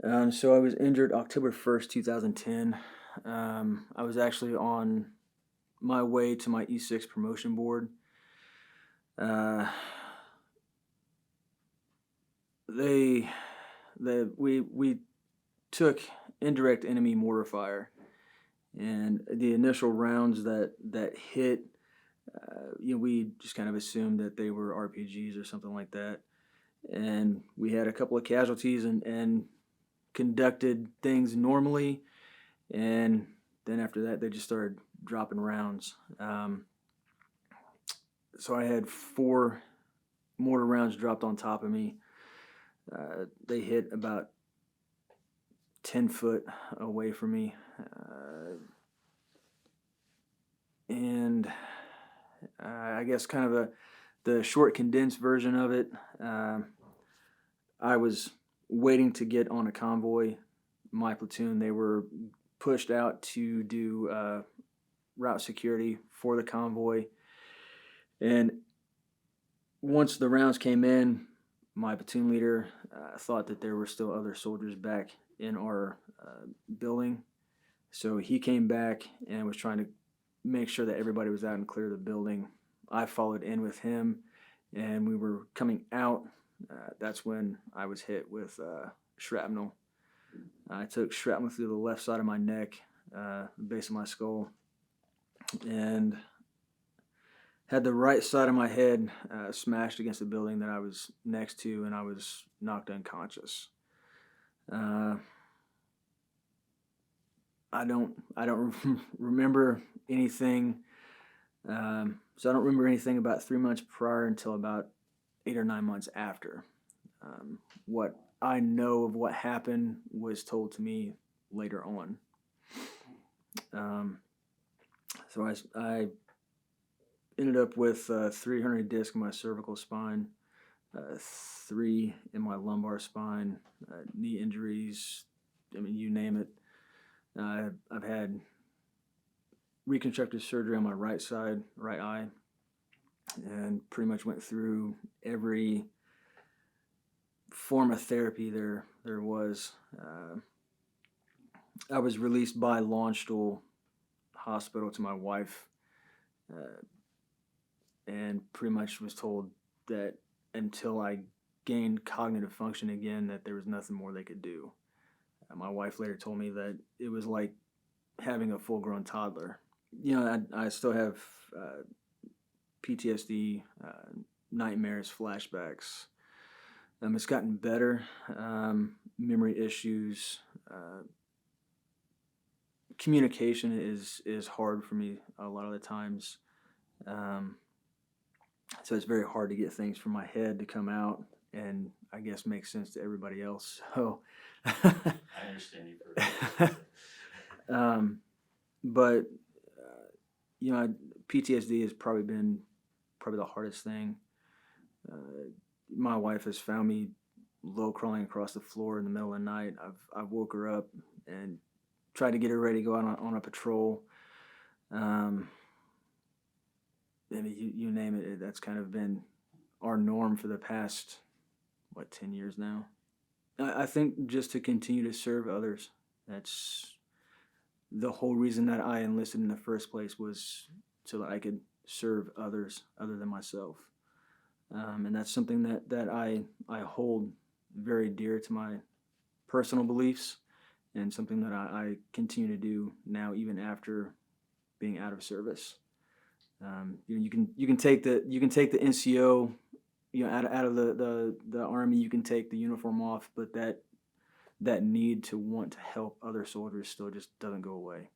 So I was injured October 1st, 2010. I was actually on my way to my E6 promotion board. Uh, they, we took indirect enemy mortar fire, and the initial rounds that hit, we just kind of assumed that they were RPGs or something like that, and we had a couple of casualties and conducted things normally, and then after that they just started dropping rounds. So I had 4 mortar rounds dropped on top of me. They hit about 10 foot away from me, and I guess kind of the short condensed version of it. I was waiting to get on a convoy. My platoon, they were pushed out to do route security for the convoy. And once the rounds came in, my platoon leader thought that there were still other soldiers back in our building. So he came back and was trying to make sure that everybody was out and clear the building. I followed in with him, and we were coming out. That's when I was hit with shrapnel. I took shrapnel through the left side of my neck, the base of my skull, and had the right side of my head smashed against the building that I was next to, and I was knocked unconscious. I don't remember anything. So I don't remember anything about 3 months prior until about 8 or 9 months after. What I know of what happened was told to me later on. So I ended up with 300 disc in my cervical spine, 3 in my lumbar spine, knee injuries. I mean, you name it. I've had reconstructive surgery on my right side, right eye, and pretty much went through every form of therapy there was. I was released by Launchstool Hospital to my wife, and pretty much was told that until I gained cognitive function again, that there was nothing more they could do. My wife later told me that it was like having a full-grown toddler. I still have PTSD, nightmares, flashbacks. It's gotten better. Memory issues. Communication is hard for me a lot of the times. So it's very hard to get things from my head to come out and I guess make sense to everybody else. So I understand you perfectly. But PTSD has probably been the hardest thing. My wife has found me low crawling across the floor in the middle of the night. I've woke her up and tried to get her ready to go out on a patrol. I mean, you name it. That's kind of been our norm for the past 10 years now. I think just to continue to serve others. That's the whole reason that I enlisted in the first place, was so that I could serve others other than myself. And that's something that I hold very dear to my personal beliefs, and something that I continue to do now, even after being out of service. You can take the NCO, out of the Army. You can take the uniform off, but that need to want to help other soldiers still just doesn't go away.